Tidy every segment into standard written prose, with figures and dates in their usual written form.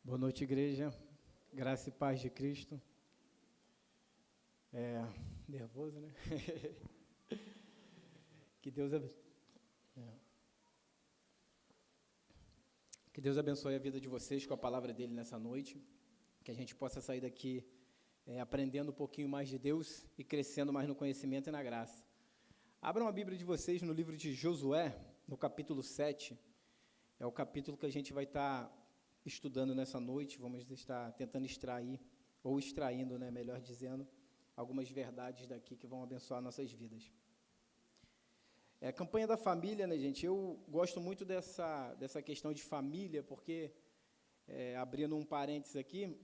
Boa noite, igreja. Graça e paz de Cristo. Nervoso, né? Que Deus abençoe a vida de vocês com a palavra dele nessa noite. Que a gente possa sair daqui aprendendo um pouquinho mais de Deus e crescendo mais no conhecimento e na graça. Abram a Bíblia de vocês no livro de Josué, no capítulo 7. É o capítulo que a gente vai estar estudando nessa noite. Vamos estar tentando extrair, ou extraindo, né, melhor dizendo, algumas verdades daqui que vão abençoar nossas vidas. A campanha da família, né, gente? Eu gosto muito dessa questão de família, porque, abrindo um parênteses aqui,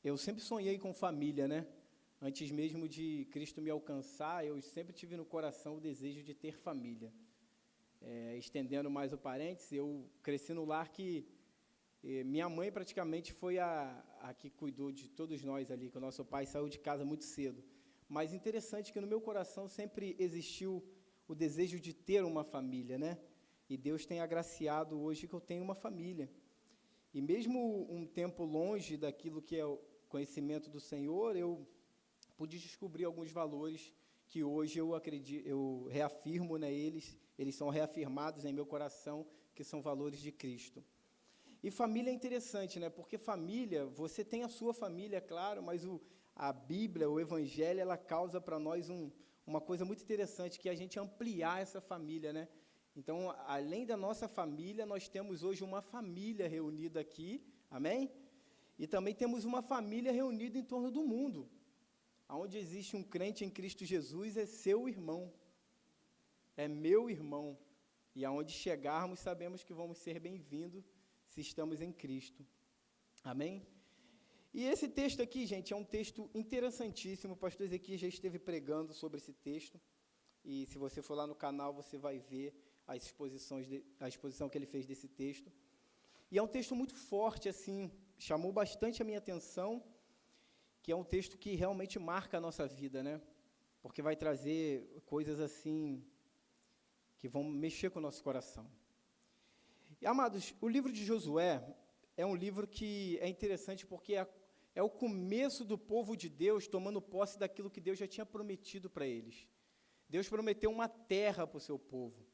eu sempre sonhei com família, né? Antes mesmo de Cristo me alcançar, eu sempre tive no coração o desejo de ter família. Estendendo mais o parênteses, eu cresci no lar que minha mãe praticamente foi a que cuidou de todos nós ali, que o nosso pai saiu de casa muito cedo. Mas interessante que no meu coração sempre existiu o desejo de ter uma família, né? E Deus tem agraciado hoje que eu tenho uma família. E mesmo um tempo longe daquilo que é o conhecimento do Senhor, eu pude descobrir alguns valores que hoje eu acredito, eu reafirmo, né, eles são reafirmados em meu coração, que são valores de Cristo. E família é interessante, né? Porque família, você tem a sua família, é claro, mas a Bíblia, o Evangelho, ela causa para nós uma coisa muito interessante, que é a gente ampliar essa família, né? Então, além da nossa família, nós temos hoje uma família reunida aqui, amém? E também temos uma família reunida em torno do mundo. Onde existe um crente em Cristo Jesus, é seu irmão, é meu irmão. E aonde chegarmos, sabemos que vamos ser bem-vindos, se estamos em Cristo. Amém? E esse texto aqui, gente, é um texto interessantíssimo. O pastor Ezequiel já esteve pregando sobre esse texto. E se você for lá no canal, você vai ver a exposição que ele fez desse texto. E é um texto muito forte, assim, chamou bastante a minha atenção, que é um texto que realmente marca a nossa vida, né? Porque vai trazer coisas assim, que vão mexer com o nosso coração. E, amados, o livro de Josué é um livro que é interessante porque é o começo do povo de Deus tomando posse daquilo que Deus já tinha prometido para eles. Deus prometeu uma terra para o seu povo.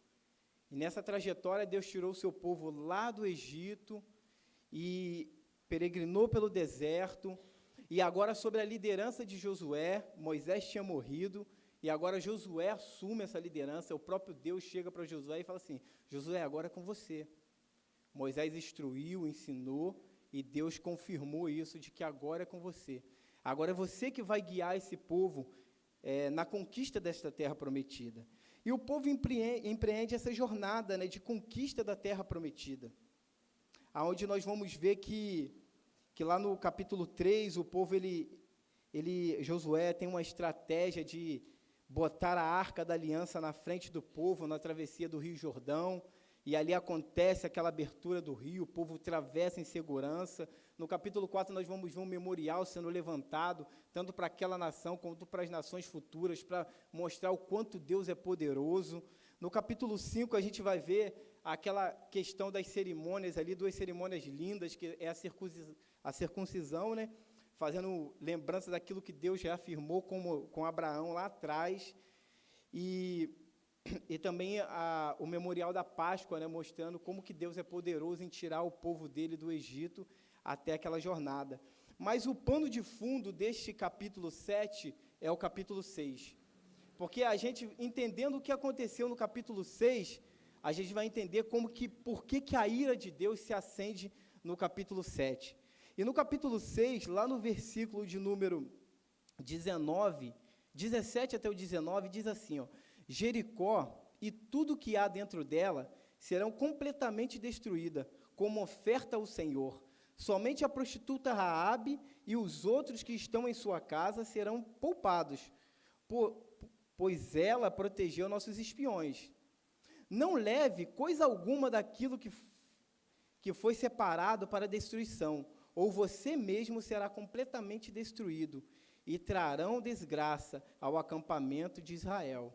E nessa trajetória, Deus tirou o seu povo lá do Egito e peregrinou pelo deserto. E agora, sob a liderança de Josué, Moisés tinha morrido, e agora Josué assume essa liderança. O próprio Deus chega para Josué e fala assim: Josué, agora é com você. Moisés instruiu, ensinou, e Deus confirmou isso, de que agora é com você. Agora é você que vai guiar esse povo na conquista desta terra prometida. E o povo empreende essa jornada, né, de conquista da terra prometida, aonde nós vamos ver que lá no capítulo 3, o povo, Josué tem uma estratégia de botar a arca da aliança na frente do povo, na travessia do Rio Jordão, e ali acontece aquela abertura do rio, o povo atravessa em segurança. No capítulo 4, nós vamos ver um memorial sendo levantado, tanto para aquela nação, quanto para as nações futuras, para mostrar o quanto Deus é poderoso. No capítulo 5, a gente vai ver aquela questão das cerimônias ali, duas cerimônias lindas, que é a circuncisão, né? Fazendo lembrança daquilo que Deus já afirmou com Abraão lá atrás, e também o memorial da Páscoa, né, mostrando como que Deus é poderoso em tirar o povo dele do Egito até aquela jornada. Mas o pano de fundo deste capítulo 7 é o capítulo 6, porque a gente, entendendo o que aconteceu no capítulo 6, a gente vai entender por que a ira de Deus se acende no capítulo 7. E no capítulo 6, lá no versículo de número 17 até o 19, diz assim, ó: Jericó e tudo que há dentro dela serão completamente destruídas, como oferta ao Senhor. Somente a prostituta Raabe e os outros que estão em sua casa serão poupados, pois ela protegeu nossos espiões. Não leve coisa alguma daquilo que foi separado para destruição, ou você mesmo será completamente destruído, e trarão desgraça ao acampamento de Israel.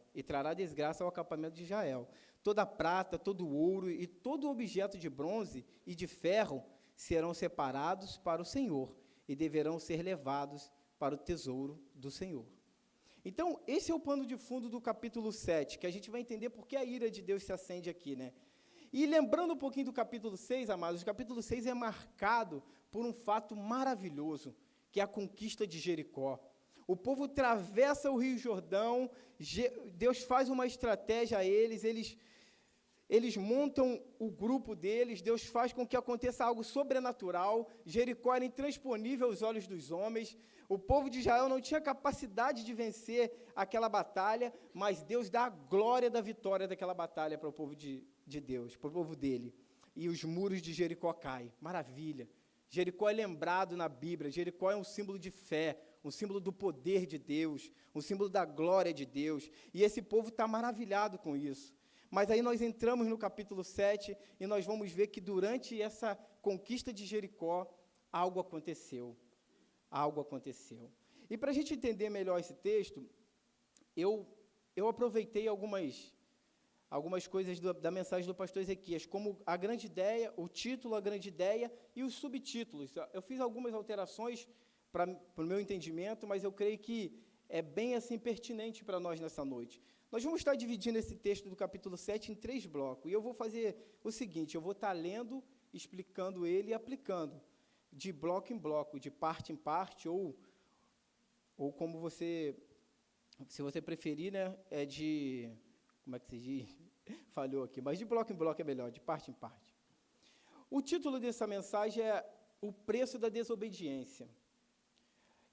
Toda prata, todo ouro e todo objeto de bronze e de ferro serão separados para o Senhor e deverão ser levados para o tesouro do Senhor. Então, esse é o pano de fundo do capítulo 7, que a gente vai entender por que a ira de Deus se acende aqui, né? E lembrando um pouquinho do capítulo 6, amados, o capítulo 6 é marcado por um fato maravilhoso, que é a conquista de Jericó. O povo atravessa o Rio Jordão, Deus faz uma estratégia a eles montam o grupo deles, Deus faz com que aconteça algo sobrenatural. Jericó era intransponível aos olhos dos homens, o povo de Israel não tinha capacidade de vencer aquela batalha, mas Deus dá a glória da vitória daquela batalha para o povo de Deus, para o povo dele. E os muros de Jericó caem, maravilha. Jericó é lembrado na Bíblia, Jericó é um símbolo de fé, um símbolo do poder de Deus, um símbolo da glória de Deus, e esse povo está maravilhado com isso. Mas aí nós entramos no capítulo 7, e nós vamos ver que durante essa conquista de Jericó, algo aconteceu. E para a gente entender melhor esse texto, eu aproveitei algumas coisas da mensagem do pastor Ezequias, como a grande ideia, o título, a grande ideia e os subtítulos. Eu fiz algumas alterações para o meu entendimento, mas eu creio que é bem assim pertinente para nós nessa noite. Nós vamos estar dividindo esse texto do capítulo 7 em 3 blocos, e eu vou fazer o seguinte, eu vou estar lendo, explicando ele e aplicando, de bloco em bloco, de parte em parte, ou como você, se você preferir, né, como é que se diz? Falhou aqui, mas de bloco em bloco é melhor, de parte em parte. O título dessa mensagem é O Preço da Desobediência.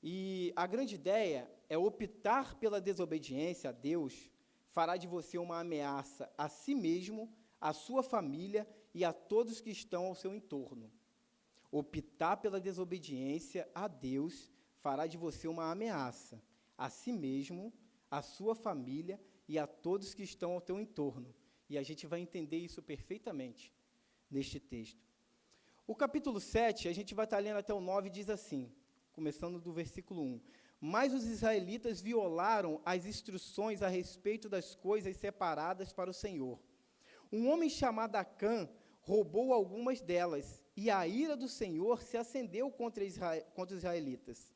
E a grande ideia é optar pela desobediência a Deus fará de você uma ameaça a si mesmo, à sua família e a todos que estão ao seu entorno. Optar pela desobediência a Deus fará de você uma ameaça a si mesmo, à sua família e a todos que estão ao teu entorno. E a gente vai entender isso perfeitamente neste texto. O capítulo 7, a gente vai estar lendo até o 9, diz assim, começando do versículo 1. Mas os israelitas violaram as instruções a respeito das coisas separadas para o Senhor. Um homem chamado Acã roubou algumas delas, e a ira do Senhor se acendeu contra os israelitas.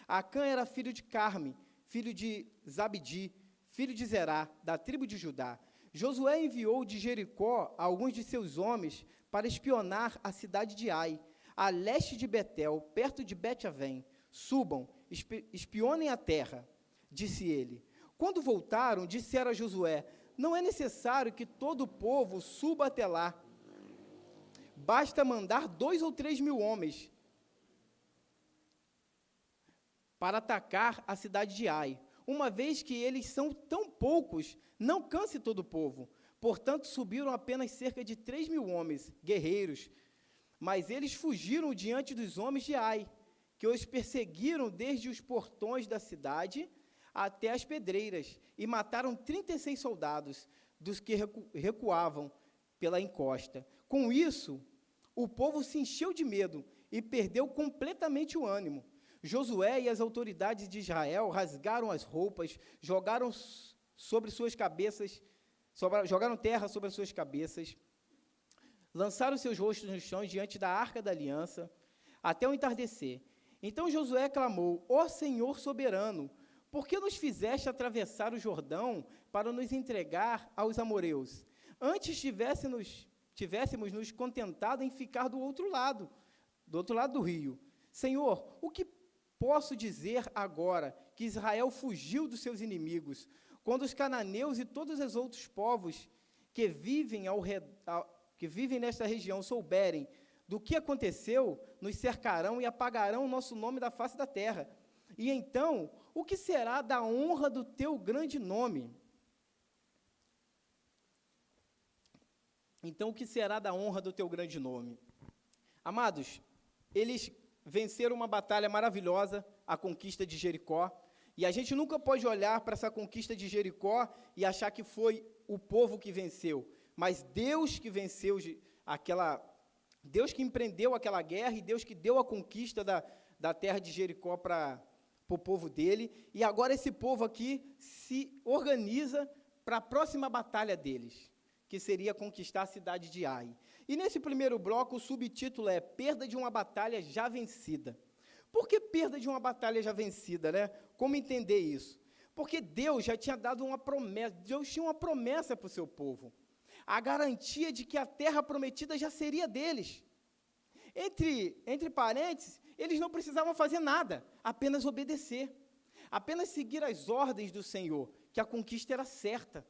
Acã era filho de Carme, filho de Zabdi, filho de Zerá, da tribo de Judá. Josué enviou de Jericó alguns de seus homens para espionar a cidade de Ai, a leste de Betel, perto de Bet-Avém. Subam, espionem a terra, disse ele. Quando voltaram, disseram a Josué, não é necessário que todo o povo suba até lá. Basta mandar 2 ou 3 mil homens para atacar a cidade de Ai. Uma vez que eles são tão poucos, não canse todo o povo. Portanto, subiram apenas cerca de 3 mil homens, guerreiros, mas eles fugiram diante dos homens de Ai, que os perseguiram desde os portões da cidade até as pedreiras, e mataram 36 soldados dos que recuavam pela encosta. Com isso, o povo se encheu de medo e perdeu completamente o ânimo. Josué e as autoridades de Israel rasgaram as roupas, jogaram terra sobre as suas cabeças, lançaram seus rostos no chão diante da Arca da Aliança, até o entardecer. Então Josué clamou, ó Senhor soberano, por que nos fizeste atravessar o Jordão para nos entregar aos amoreus? Antes tivéssemos nos contentado em ficar do outro lado do rio. Senhor, o que posso dizer agora que Israel fugiu dos seus inimigos, quando os cananeus e todos os outros povos que vivem nesta região souberem do que aconteceu, nos cercarão e apagarão o nosso nome da face da terra. E então, o que será da honra do teu grande nome? Então, o que será da honra do teu grande nome? Amados, eles venceram uma batalha maravilhosa, a conquista de Jericó, e a gente nunca pode olhar para essa conquista de Jericó e achar que foi o povo que venceu, mas Deus que venceu Deus que empreendeu aquela guerra e Deus que deu a conquista da terra de Jericó para o povo dele, e agora esse povo aqui se organiza para a próxima batalha deles, que seria conquistar a cidade de Ai. E nesse primeiro bloco, o subtítulo é Perda de uma batalha já vencida. Por que perda de uma batalha já vencida, né? Como entender isso? Porque Deus já tinha dado uma promessa, Deus tinha uma promessa para o seu povo. A garantia de que a terra prometida já seria deles. Entre parênteses, eles não precisavam fazer nada, apenas obedecer. Apenas seguir as ordens do Senhor, que a conquista era certa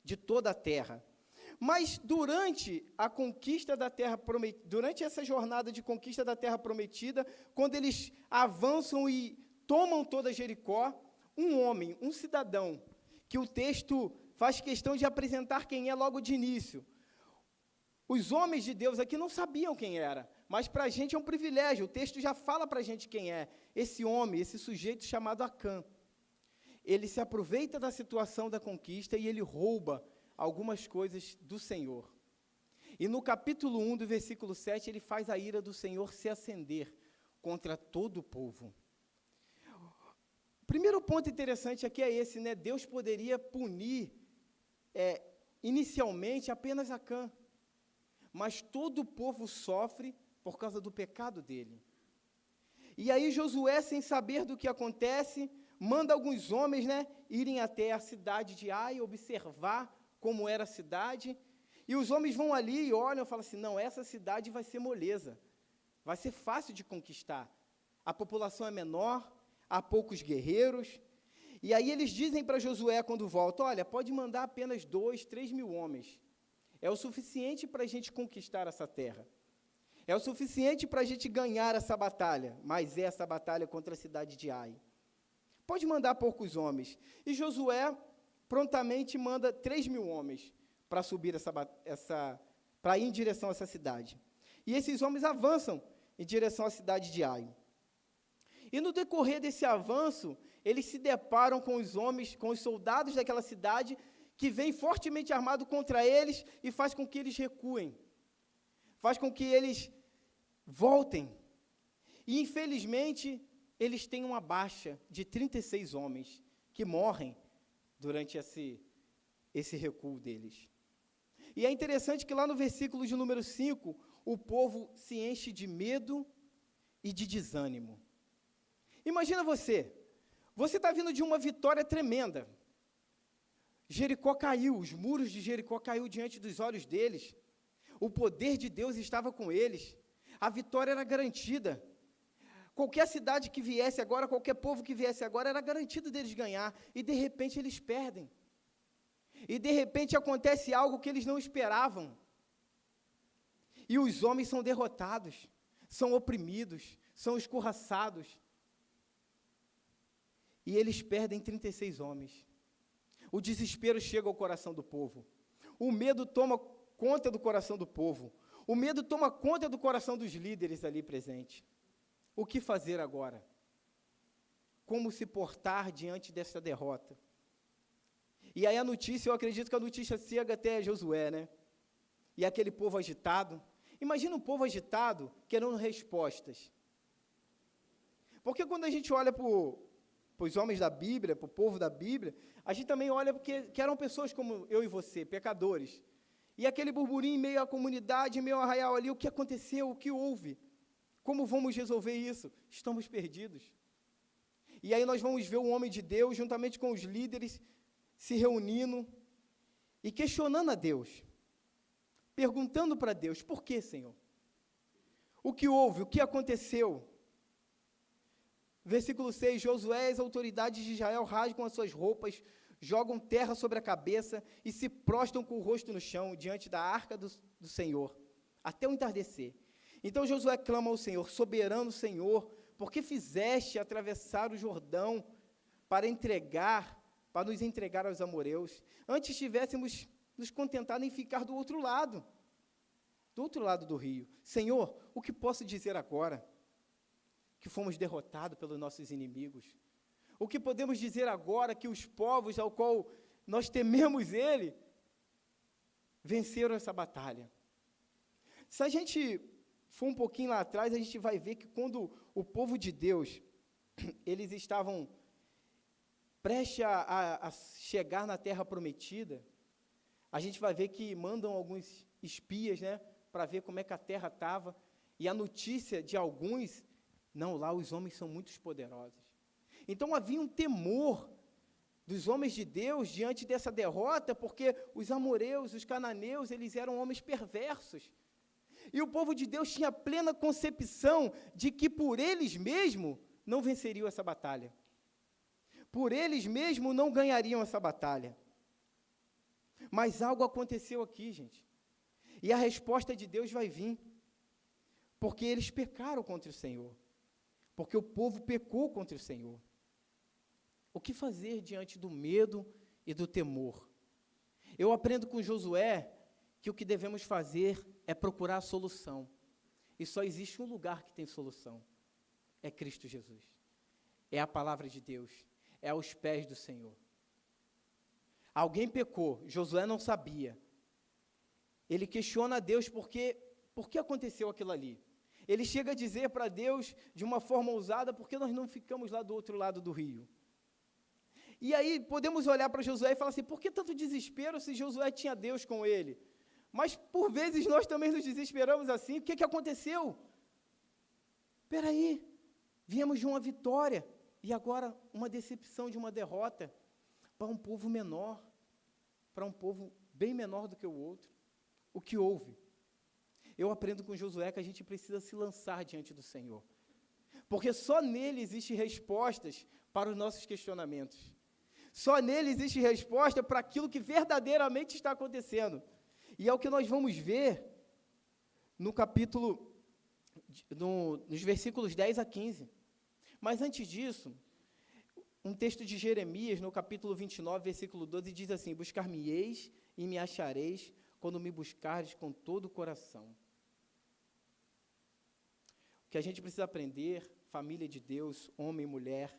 de toda a terra. Mas durante a conquista da terra prometida, durante essa jornada de conquista da terra prometida, quando eles avançam e tomam toda Jericó, um homem, um cidadão, que o texto faz questão de apresentar quem é logo de início. Os homens de Deus aqui não sabiam quem era, mas para a gente é um privilégio, o texto já fala para a gente quem é esse homem, esse sujeito chamado Acã. Ele se aproveita da situação da conquista e ele rouba algumas coisas do Senhor. E no capítulo 1 do versículo 7, ele faz a ira do Senhor se acender contra todo o povo. O primeiro ponto interessante aqui é esse, né? Deus poderia punir inicialmente apenas Acã, mas todo o povo sofre por causa do pecado dele. E aí Josué, sem saber do que acontece, manda alguns homens, né, irem até a cidade de Ai, observar como era a cidade, e os homens vão ali e olham e falam assim, não, essa cidade vai ser moleza, vai ser fácil de conquistar, a população é menor, há poucos guerreiros, e aí eles dizem para Josué quando volta, olha, pode mandar apenas 2, 3 mil homens, é o suficiente para a gente conquistar essa terra, é o suficiente para a gente ganhar essa batalha, mas essa batalha contra a cidade de Ai. Pode mandar poucos homens. E Josué prontamente manda 3 mil homens para subir para ir em direção a essa cidade. E esses homens avançam em direção à cidade de Ai. E no decorrer desse avanço, eles se deparam com os homens, com os soldados daquela cidade, que vêm fortemente armados contra eles e faz com que eles recuem. Faz com que eles voltem. E, infelizmente, eles têm uma baixa de 36 homens que morrem durante esse recuo deles. E é interessante que lá no versículo de número 5, o povo se enche de medo e de desânimo. Imagina você está vindo de uma vitória tremenda. Jericó caiu, os muros de Jericó caiu diante dos olhos deles. O poder de Deus estava com eles. A vitória era garantida. Qualquer cidade que viesse agora, qualquer povo que viesse agora, era garantido deles ganhar. E, de repente, eles perdem. E, de repente, acontece algo que eles não esperavam. E os homens são derrotados, são oprimidos, são escorraçados. E eles perdem 36 homens. O desespero chega ao coração do povo. O medo toma conta do coração do povo. O medo toma conta do coração dos líderes ali presentes. O que fazer agora? Como se portar diante dessa derrota? E aí a notícia, eu acredito que a notícia chega até Josué, né? E aquele povo agitado. Imagina um povo agitado querendo respostas. Porque quando a gente olha para os homens da Bíblia, para o povo da Bíblia, a gente também olha que eram pessoas como eu e você, pecadores. E aquele burburinho em meio à comunidade, em meio ao arraial ali, o que aconteceu, o que houve? Como vamos resolver isso? Estamos perdidos. E aí nós vamos ver o homem de Deus, juntamente com os líderes, se reunindo e questionando a Deus, perguntando para Deus, por que, Senhor? O que houve? O que aconteceu? Versículo 6, Josué e as autoridades de Israel rasgam as suas roupas, jogam terra sobre a cabeça e se prostram com o rosto no chão, diante da arca do Senhor, até o entardecer. Então Josué clama ao Senhor, soberano Senhor, por que fizeste atravessar o Jordão para nos entregar aos amorreus? Antes tivéssemos nos contentado em ficar do outro lado do rio. Senhor, o que posso dizer agora? Que fomos derrotados pelos nossos inimigos. O que podemos dizer agora que os povos ao qual nós tememos ele, venceram essa batalha? Se a gente for um pouquinho lá atrás, a gente vai ver que quando o povo de Deus, eles estavam prestes a chegar na terra prometida, a gente vai ver que mandam alguns espias, né, para ver como é que a terra estava, e a notícia de alguns, não, lá os homens são muito poderosos. Então havia um temor dos homens de Deus diante dessa derrota, porque os amoreus, os cananeus, eles eram homens perversos. E o povo de Deus tinha plena concepção de que por eles mesmos não venceriam essa batalha. Por eles mesmos não ganhariam essa batalha. Mas algo aconteceu aqui, gente. E a resposta de Deus vai vir. Porque eles pecaram contra o Senhor. Porque o povo pecou contra o Senhor. O que fazer diante do medo e do temor? Eu aprendo com Josué que o que devemos fazer é procurar a solução. E só existe um lugar que tem solução. É Cristo Jesus. É a palavra de Deus. É aos pés do Senhor. Alguém pecou, Josué não sabia. Ele questiona a Deus por que aconteceu aquilo ali. Ele chega a dizer para Deus, de uma forma ousada, por que nós não ficamos lá do outro lado do rio? E aí podemos olhar para Josué e falar assim, por que tanto desespero se Josué tinha Deus com ele? Mas por vezes nós também nos desesperamos assim, o que aconteceu? Espera aí, viemos de uma vitória, e agora uma decepção de uma derrota, para um povo menor, para um povo bem menor do que o outro. O que houve? Eu aprendo com Josué que a gente precisa se lançar diante do Senhor, porque só nele existem respostas para os nossos questionamentos. Só nele existe resposta para aquilo que verdadeiramente está acontecendo. E é o que nós vamos ver no capítulo, nos versículos 10 a 15. Mas antes disso, um texto de Jeremias, no capítulo 29, versículo 12, diz assim, buscar-me-eis e me achareis, quando me buscares com todo o coração. O que a gente precisa aprender, família de Deus, homem e mulher,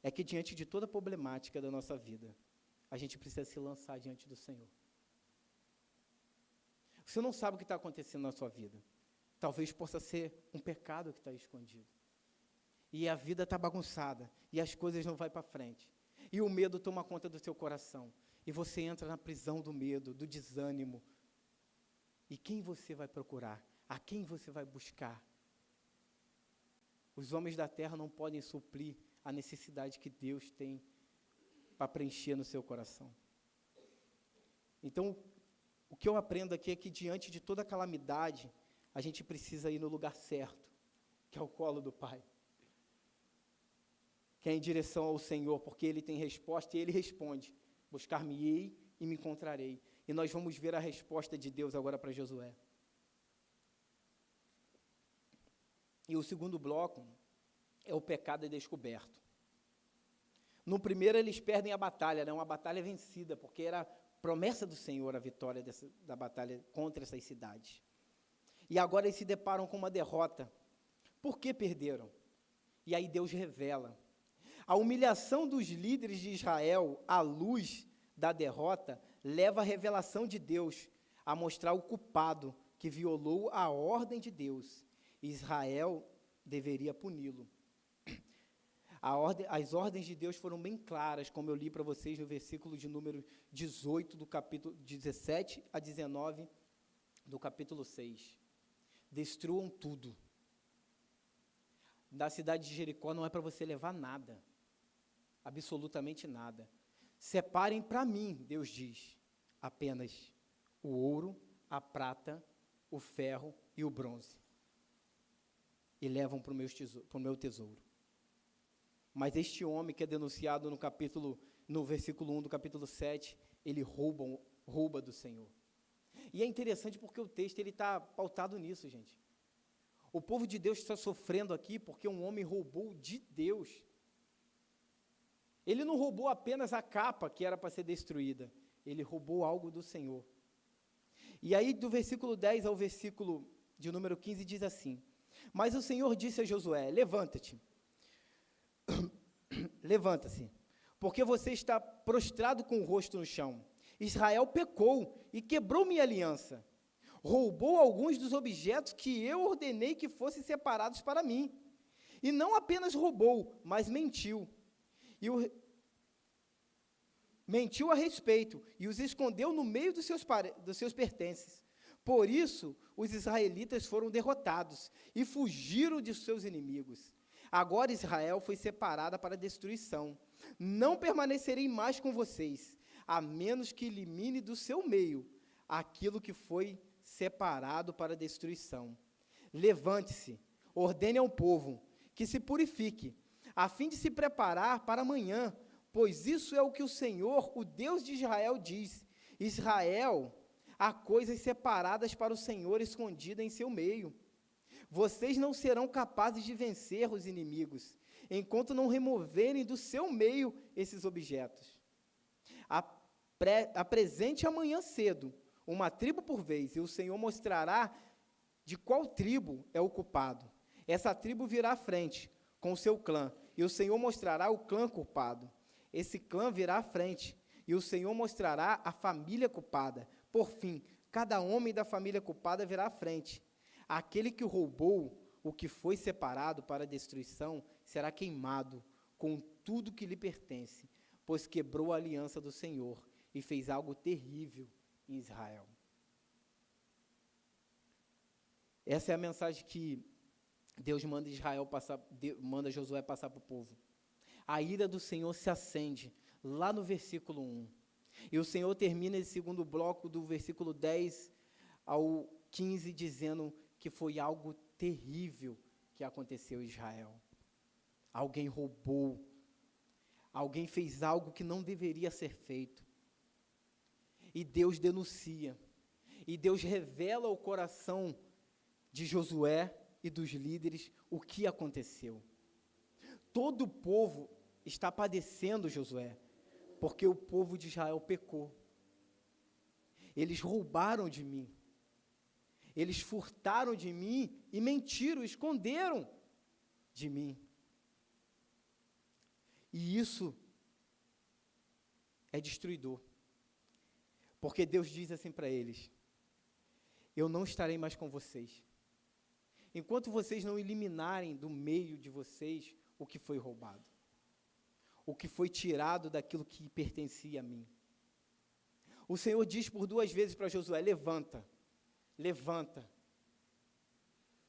é que diante de toda a problemática da nossa vida, a gente precisa se lançar diante do Senhor. Você não sabe o que está acontecendo na sua vida. Talvez possa ser um pecado que está escondido. E a vida está bagunçada, e as coisas não vão para frente. E o medo toma conta do seu coração. E você entra na prisão do medo, do desânimo. E quem você vai procurar? A quem você vai buscar? Os homens da terra não podem suprir a necessidade que Deus tem para preencher no seu coração. Então, o que eu aprendo aqui é que diante de toda calamidade, a gente precisa ir no lugar certo, que é o colo do Pai. Que é em direção ao Senhor, porque Ele tem resposta e Ele responde, buscar-me-ei e me encontrarei. E nós vamos ver a resposta de Deus agora para Josué. E o segundo bloco é o pecado descoberto. No primeiro eles perdem a batalha, uma batalha vencida, porque era promessa do Senhor a vitória da batalha contra essas cidades. E agora eles se deparam com uma derrota. Por que perderam? E aí Deus revela. A humilhação dos líderes de Israel à luz da derrota leva a revelação de Deus a mostrar o culpado que violou a ordem de Deus. Israel deveria puni-lo. As ordens de Deus foram bem claras, como eu li para vocês no versículo de número 18, do capítulo 17 a 19, do capítulo 6. Destruam tudo. Da cidade de Jericó não é para você levar nada, absolutamente nada. Separem para mim, Deus diz, apenas o ouro, a prata, o ferro e o bronze. E levam para o meu tesouro. Mas este homem que é denunciado no versículo 1 do capítulo 7, ele rouba do Senhor. E é interessante porque o texto está pautado nisso, gente. O povo de Deus está sofrendo aqui porque um homem roubou de Deus. Ele não roubou apenas a capa que era para ser destruída, ele roubou algo do Senhor. E aí do versículo 10 ao versículo de número 15 diz assim, mas o Senhor disse a Josué, levanta-te, levanta-se, porque você está prostrado com o rosto no chão. Israel pecou e quebrou minha aliança, roubou alguns dos objetos que eu ordenei que fossem separados para mim, e não apenas roubou, mas mentiu, mentiu a respeito e os escondeu no meio dos seus pertences. Por isso, os israelitas foram derrotados e fugiram de seus inimigos. Agora Israel foi separada para a destruição. Não permanecerei mais com vocês, a menos que elimine do seu meio aquilo que foi separado para a destruição. Levante-se, ordene ao povo que se purifique, a fim de se preparar para amanhã, pois isso é o que o Senhor, o Deus de Israel, diz. Israel, há coisas separadas para o Senhor escondidas em seu meio. Vocês não serão capazes de vencer os inimigos, enquanto não removerem do seu meio esses objetos. Apresente amanhã cedo uma tribo por vez, e o Senhor mostrará de qual tribo é o culpado. Essa tribo virá à frente com o seu clã, e o Senhor mostrará o clã culpado. Esse clã virá à frente, e o Senhor mostrará a família culpada. Por fim, cada homem da família culpada virá à frente. Aquele que roubou o que foi separado para a destruição será queimado com tudo que lhe pertence, pois quebrou a aliança do Senhor e fez algo terrível em Israel. Essa é a mensagem que Deus manda Josué passar para o povo. A ira do Senhor se acende, lá no versículo 1. E o Senhor termina esse segundo bloco do versículo 10 ao 15, dizendo que foi algo terrível que aconteceu em Israel. Alguém roubou, alguém fez algo que não deveria ser feito. E Deus denuncia, e Deus revela ao coração de Josué e dos líderes o que aconteceu. Todo o povo está padecendo, Josué, porque o povo de Israel pecou. Eles roubaram de mim, eles furtaram de mim e mentiram, esconderam de mim. E isso é destruidor, porque Deus diz assim para eles: eu não estarei mais com vocês, enquanto vocês não eliminarem do meio de vocês o que foi roubado, o que foi tirado daquilo que pertencia a mim. O Senhor diz por 2 vezes para Josué: levanta, levanta,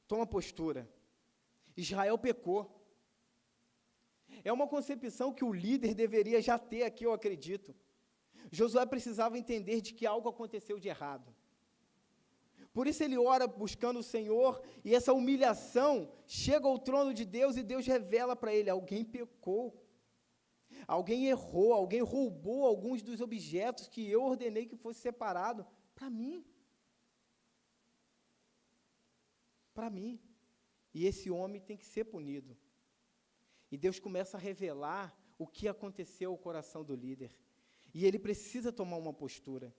toma postura. Israel pecou. É uma concepção que o líder deveria já ter aqui, eu acredito. Josué precisava entender de que algo aconteceu de errado. Por isso ele ora buscando o Senhor, e essa humilhação chega ao trono de Deus, e Deus revela para ele: alguém pecou, alguém errou, alguém roubou alguns dos objetos que eu ordenei que fosse separado para mim. Para mim. E esse homem tem que ser punido. E Deus começa a revelar o que aconteceu ao coração do líder. E ele precisa tomar uma postura.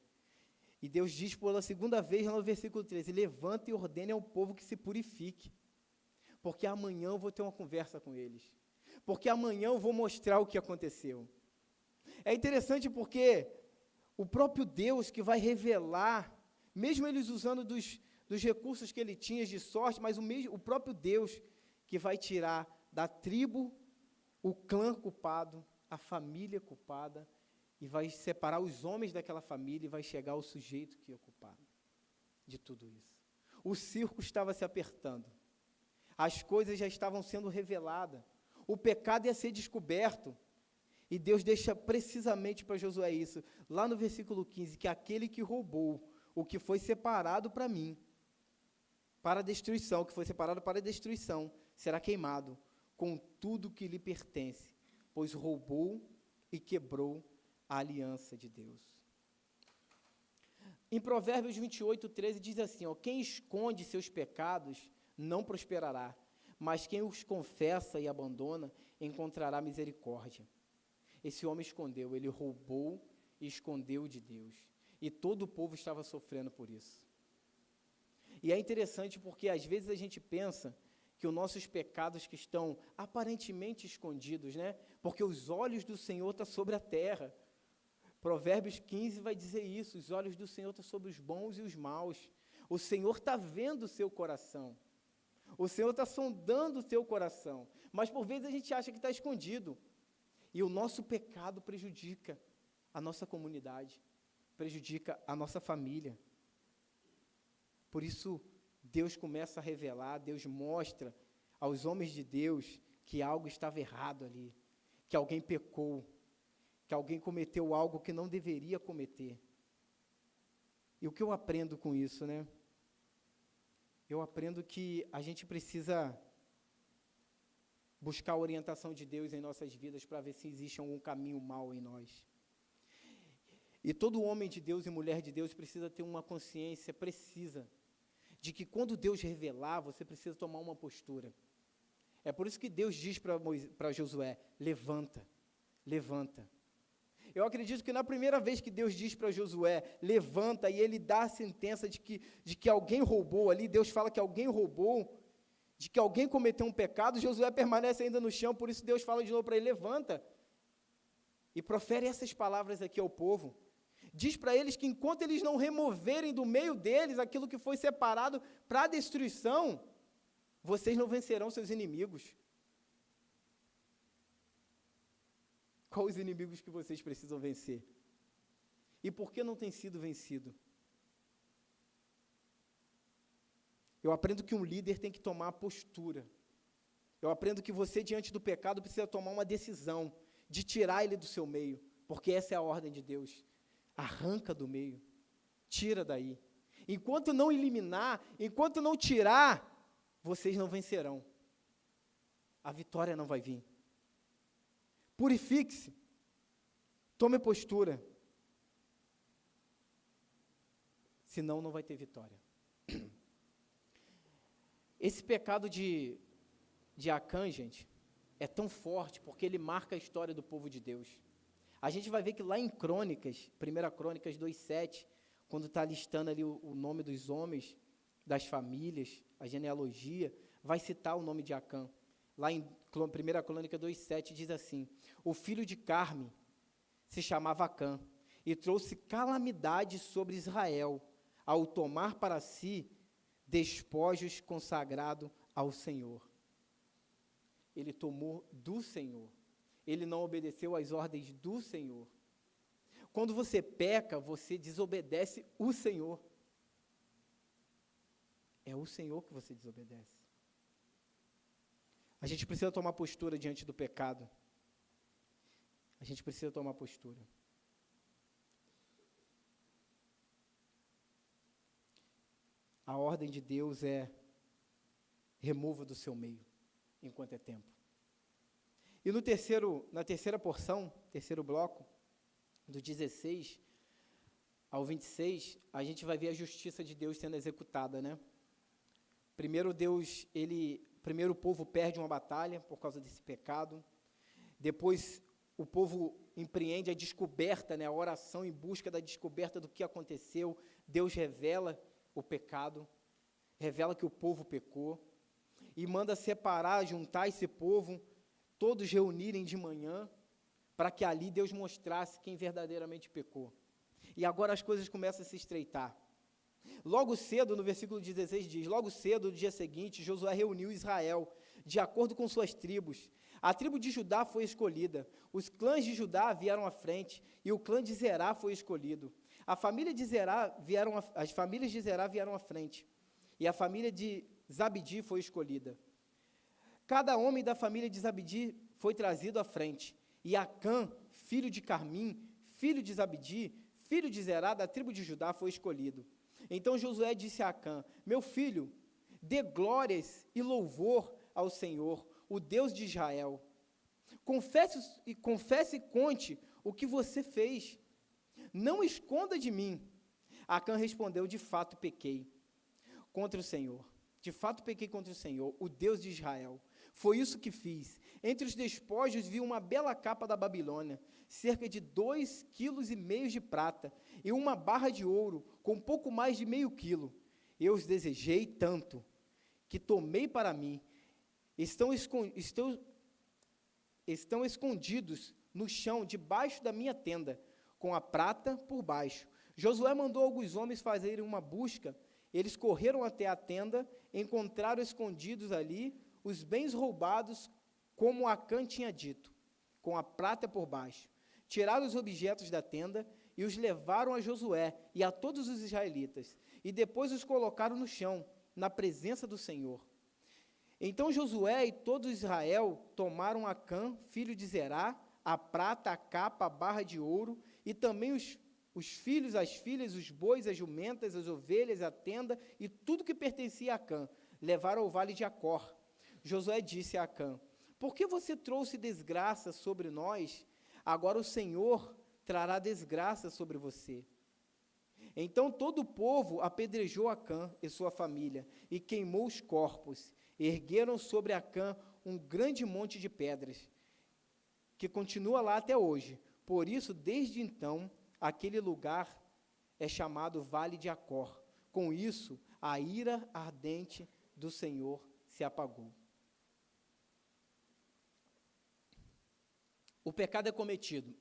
E Deus diz pela segunda vez, no versículo 13, levanta e ordene ao povo que se purifique, porque amanhã eu vou ter uma conversa com eles, porque amanhã eu vou mostrar o que aconteceu. É interessante porque o próprio Deus que vai revelar, mesmo eles usando dos recursos que ele tinha de sorte, mas o próprio Deus que vai tirar da tribo o clã culpado, a família culpada, e vai separar os homens daquela família, e vai chegar ao sujeito que é culpado de tudo isso. O circo estava se apertando, as coisas já estavam sendo reveladas, o pecado ia ser descoberto, e Deus deixa precisamente para Josué isso, lá no versículo 15, que aquele que roubou o que foi separado para mim, para a destruição, que foi separado para a destruição, será queimado com tudo que lhe pertence, pois roubou e quebrou a aliança de Deus. Em Provérbios 28, 13, diz assim, quem esconde seus pecados não prosperará, mas quem os confessa e abandona encontrará misericórdia. Esse homem escondeu, ele roubou e escondeu de Deus, e todo o povo estava sofrendo por isso. E é interessante porque às vezes a gente pensa que os nossos pecados que estão aparentemente escondidos, né? Porque os olhos do Senhor estão sobre a terra. Provérbios 15 vai dizer isso, os olhos do Senhor estão sobre os bons e os maus. O Senhor está vendo o seu coração. O Senhor está sondando o seu coração. Mas por vezes a gente acha que está escondido. E o nosso pecado prejudica a nossa comunidade, prejudica a nossa família. Por isso, Deus começa a revelar, Deus mostra aos homens de Deus que algo estava errado ali, que alguém pecou, que alguém cometeu algo que não deveria cometer. E o que eu aprendo com isso, né? Eu aprendo que a gente precisa buscar a orientação de Deus em nossas vidas para ver se existe algum caminho mau em nós. E todo homem de Deus e mulher de Deus precisa ter uma consciência precisa de que quando Deus revelar, você precisa tomar uma postura. É por isso que Deus diz para Josué, levanta, levanta. Eu acredito que na primeira vez que Deus diz para Josué, levanta, e ele dá a sentença de que alguém roubou ali, Deus fala que alguém roubou, de que alguém cometeu um pecado, Josué permanece ainda no chão, por isso Deus fala de novo para ele, levanta, e profere essas palavras aqui ao povo. Diz para eles que enquanto eles não removerem do meio deles aquilo que foi separado para a destruição, vocês não vencerão seus inimigos. Quais os inimigos que vocês precisam vencer? E por que não tem sido vencido? Eu aprendo que um líder tem que tomar postura. Eu aprendo que você, diante do pecado, precisa tomar uma decisão de tirar ele do seu meio, porque essa é a ordem de Deus. Arranca do meio, tira daí. Enquanto não eliminar, enquanto não tirar, vocês não vencerão. A vitória não vai vir. Purifique-se, tome postura, senão não vai ter vitória. Esse pecado de Acã, gente, é tão forte porque ele marca a história do povo de Deus. A gente vai ver que lá em Crônicas, 1 Crônicas 2:7, quando está listando ali o nome dos homens, das famílias, a genealogia, vai citar o nome de Acã. Lá em 1 Crônica 2:7 diz assim, o filho de Carme se chamava Acã, e trouxe calamidade sobre Israel, ao tomar para si despojos consagrados ao Senhor. Ele tomou do Senhor, ele não obedeceu às ordens do Senhor. Quando você peca, você desobedece o Senhor. É o Senhor que você desobedece. A gente precisa tomar postura diante do pecado. A gente precisa tomar postura. A ordem de Deus é remova do seu meio, enquanto é tempo. E na terceira porção, terceiro bloco, do 16 ao 26, a gente vai ver a justiça de Deus sendo executada, né? Primeiro o povo perde uma batalha por causa desse pecado. Depois o povo empreende a descoberta, né, a oração em busca da descoberta do que aconteceu. Deus revela o pecado, revela que o povo pecou, e manda separar, juntar esse povo, todos reunirem de manhã, para que ali Deus mostrasse quem verdadeiramente pecou. E agora as coisas começam a se estreitar. Logo cedo, no versículo 16 diz, logo cedo, no dia seguinte, Josué reuniu Israel, de acordo com suas tribos. A tribo de Judá foi escolhida, os clãs de Judá vieram à frente, e o clã de Zerá foi escolhido. As famílias de Zerá vieram à frente, e a família de Zabdi foi escolhida. Cada homem da família de Zabdi foi trazido à frente, e Acã, filho de Carmim, filho de Zabdi, filho de Zerá, da tribo de Judá, foi escolhido. Então Josué disse a Acã, meu filho, dê glórias e louvor ao Senhor, o Deus de Israel. Confesse e conte o que você fez. Não esconda de mim. Acã respondeu, de fato pequei contra o Senhor. De fato pequei contra o Senhor, o Deus de Israel. Foi isso que fiz. Entre os despojos vi uma bela capa da Babilônia, cerca de 2,5 quilos de prata, e uma barra de ouro, com pouco mais de meio quilo. Eu os desejei tanto, que tomei para mim. Estão escondidos no chão, debaixo da minha tenda, com a prata por baixo. Josué mandou alguns homens fazerem uma busca. Eles correram até a tenda, encontraram escondidos ali os bens roubados, como Acã tinha dito, com a prata por baixo. tiraram os objetos da tenda e os levaram a Josué e a todos os israelitas, e depois os colocaram no chão, na presença do Senhor. Então Josué e todo Israel tomaram Acã, filho de Zerá, a prata, a capa, a barra de ouro, e também os filhos, as filhas, os bois, as jumentas, as ovelhas, a tenda e tudo que pertencia a Acã, levaram ao vale de Acor. Josué disse a Acã: por que você trouxe desgraça sobre nós? Agora o Senhor trará desgraça sobre você. Então todo o povo apedrejou Acã e sua família, e queimou os corpos. Ergueram sobre Acã um grande monte de pedras, que continua lá até hoje. Por isso, desde então, aquele lugar é chamado Vale de Acor. Com isso, a ira ardente do Senhor se apagou. O pecado é cometido.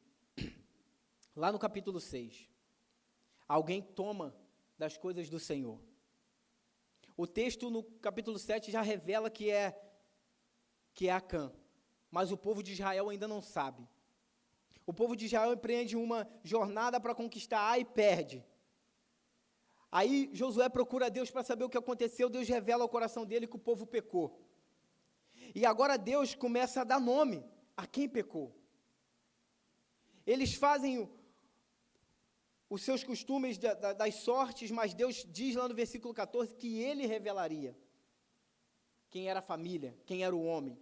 Lá no capítulo 6, alguém toma das coisas do Senhor. O texto no capítulo 7 já revela que é Acã, mas o povo de Israel ainda não sabe. O povo de Israel empreende uma jornada para conquistar Ai e perde. Aí Josué procura Deus para saber o que aconteceu, Deus revela ao coração dele que o povo pecou. E agora Deus começa a dar nome a quem pecou. Eles fazem os seus costumes das sortes, mas Deus diz lá no versículo 14 que ele revelaria quem era a família, quem era o homem.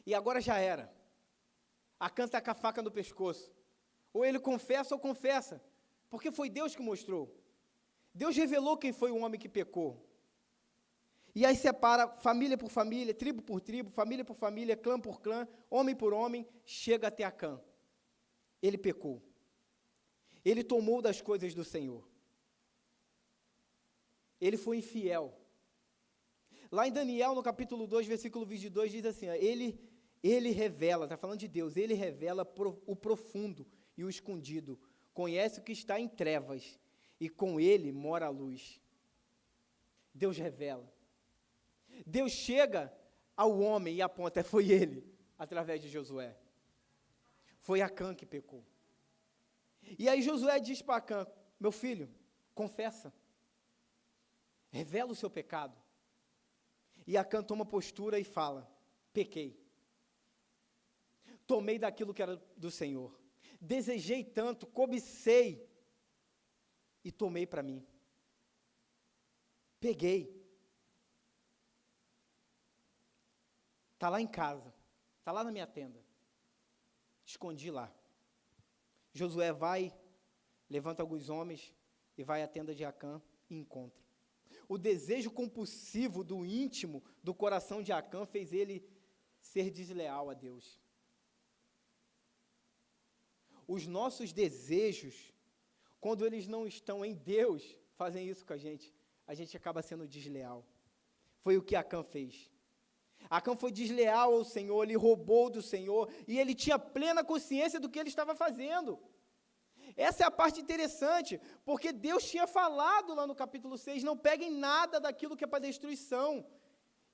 E agora já era. Acã está com a faca no pescoço. Ou ele confessa ou confessa, porque foi Deus que mostrou. Deus revelou quem foi o homem que pecou. E aí separa família por família, tribo por tribo, família por família, clã por clã, homem por homem, chega até Acã. Ele pecou. Ele tomou das coisas do Senhor. Ele foi infiel. Lá em Daniel, no capítulo 2, versículo 22, diz assim, ó, ele revela, está falando de Deus, ele revela o profundo e o escondido, conhece o que está em trevas, e com ele mora a luz. Deus revela. Deus chega ao homem e aponta, foi ele, através de Josué. Foi Acã que pecou. E aí Josué diz para Acã, meu filho, confessa, revela o seu pecado. E Acã toma postura e fala, pequei. Tomei daquilo que era do Senhor. Desejei tanto, cobicei e tomei para mim. Peguei. Está lá em casa, está lá na minha tenda. Escondi lá. Josué vai, levanta alguns homens e vai à tenda de Acã e encontra. O desejo compulsivo do íntimo do coração de Acã fez ele ser desleal a Deus. Os nossos desejos, quando eles não estão em Deus, fazem isso com a gente acaba sendo desleal. Foi o que Acã fez. Acã foi desleal ao Senhor, ele roubou do Senhor, e ele tinha plena consciência do que ele estava fazendo. Essa é a parte interessante, porque Deus tinha falado lá no capítulo 6, não peguem nada daquilo que é para destruição,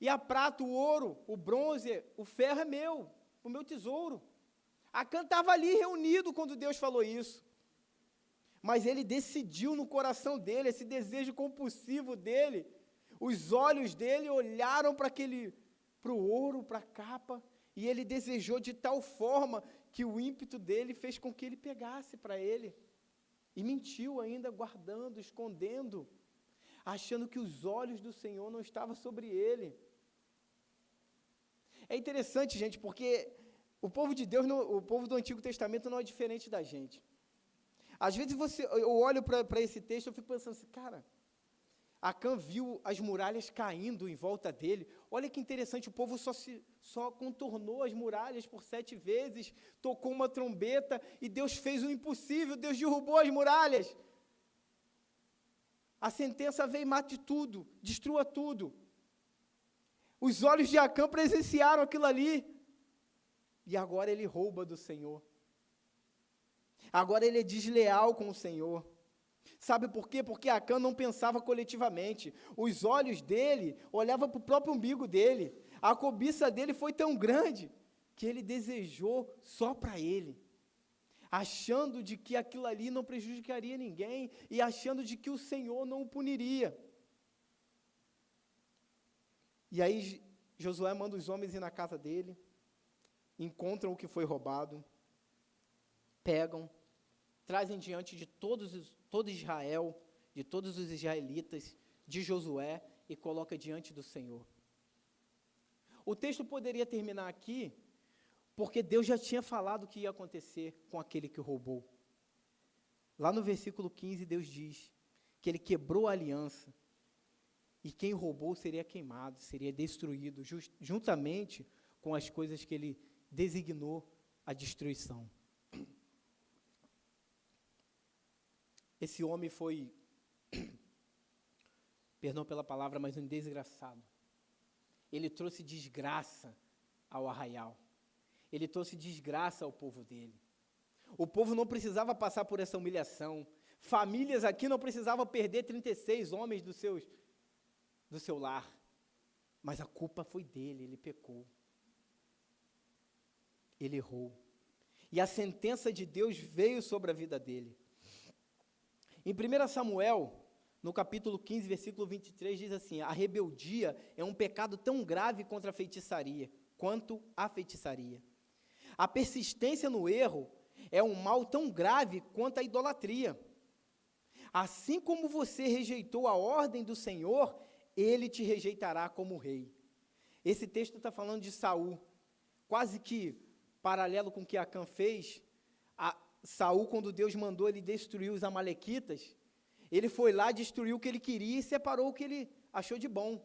e a prata, o ouro, o bronze, o ferro é meu, o meu tesouro. Acã estava ali reunido quando Deus falou isso, mas ele decidiu no coração dele, esse desejo compulsivo dele, os olhos dele olharam para o ouro, para a capa, e ele desejou de tal forma que o ímpeto dele fez com que ele pegasse para ele, e mentiu ainda, guardando, escondendo, achando que os olhos do Senhor não estavam sobre ele. É interessante, gente, porque o povo de Deus, o povo do Antigo Testamento não é diferente da gente. Às vezes eu olho para esse texto, eu fico pensando assim, cara, Acã viu as muralhas caindo em volta dele. Olha que interessante, o povo só contornou as muralhas por 7 vezes, tocou uma trombeta e Deus fez o impossível, Deus derrubou as muralhas. A sentença veio, mate tudo, destrua tudo. Os olhos de Acã presenciaram aquilo ali. E agora ele rouba do Senhor. Agora ele é desleal com o Senhor. Sabe por quê? Porque Acã não pensava coletivamente. Os olhos dele olhavam para o próprio umbigo dele. A cobiça dele foi tão grande que ele desejou só para ele. achando de que aquilo ali não prejudicaria ninguém e achando de que o Senhor não o puniria. E aí Josué manda os homens ir na casa dele, encontram o que foi roubado, pegam, trazem diante de todo Israel, de todos os israelitas, de Josué, e coloca diante do Senhor. O texto poderia terminar aqui, porque Deus já tinha falado o que ia acontecer com aquele que roubou. Lá no versículo 15, Deus diz que ele quebrou a aliança, e quem roubou seria queimado, seria destruído, juntamente com as coisas que ele designou a destruição. Esse homem foi, perdão pela palavra, mas um desgraçado. Ele trouxe desgraça ao arraial. Ele trouxe desgraça ao povo dele. O povo não precisava passar por essa humilhação. Famílias aqui não precisavam perder 36 homens do seu lar. Mas a culpa foi dele, ele pecou. Ele errou. E a sentença de Deus veio sobre a vida dele. Em 1 Samuel, no capítulo 15, versículo 23, diz assim: a rebeldia é um pecado tão grave contra a feitiçaria, quanto a feitiçaria. A persistência no erro é um mal tão grave quanto a idolatria. Assim como você rejeitou a ordem do Senhor, ele te rejeitará como rei. Esse texto está falando de Saul, quase que paralelo com o que Acã fez. Saul, quando Deus mandou ele destruir os amalequitas, ele foi lá, destruiu o que ele queria e separou o que ele achou de bom,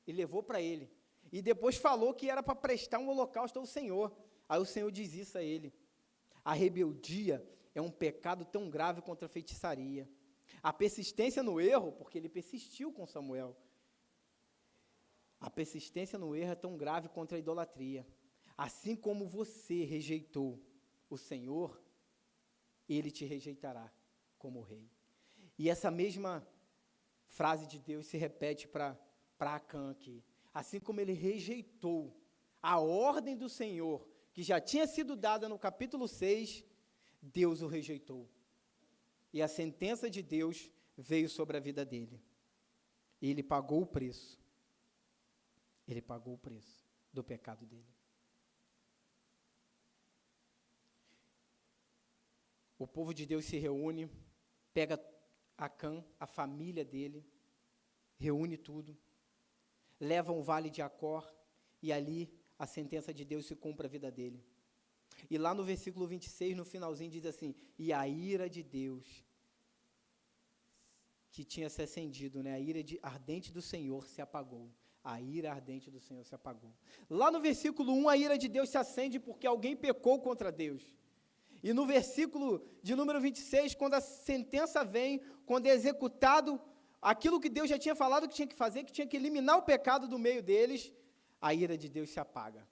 e levou para ele. E depois falou que era para prestar um holocausto ao Senhor. Aí o Senhor diz isso a ele: a rebeldia é um pecado tão grave contra a feitiçaria. A persistência no erro, porque ele persistiu com Samuel, a persistência no erro é tão grave contra a idolatria. Assim como você rejeitou o Senhor, ele te rejeitará como rei. E essa mesma frase de Deus se repete para Acã aqui. Assim como ele rejeitou a ordem do Senhor, que já tinha sido dada no capítulo 6, Deus o rejeitou. E a sentença de Deus veio sobre a vida dele. E ele pagou o preço. Ele pagou o preço do pecado dele. O povo de Deus se reúne, pega Acã, a família dele, reúne tudo, leva ao vale de Acor, e ali a sentença de Deus se cumpre a vida dele. E lá no versículo 26, no finalzinho, diz assim: e a ira de Deus, que tinha se acendido, né? A ira ardente do Senhor se apagou. A ira ardente do Senhor se apagou. Lá no versículo 1, a ira de Deus se acende porque alguém pecou contra Deus. E no versículo de número 26, quando a sentença vem, quando é executado aquilo que Deus já tinha falado que tinha que fazer, que tinha que eliminar o pecado do meio deles, a ira de Deus se apaga.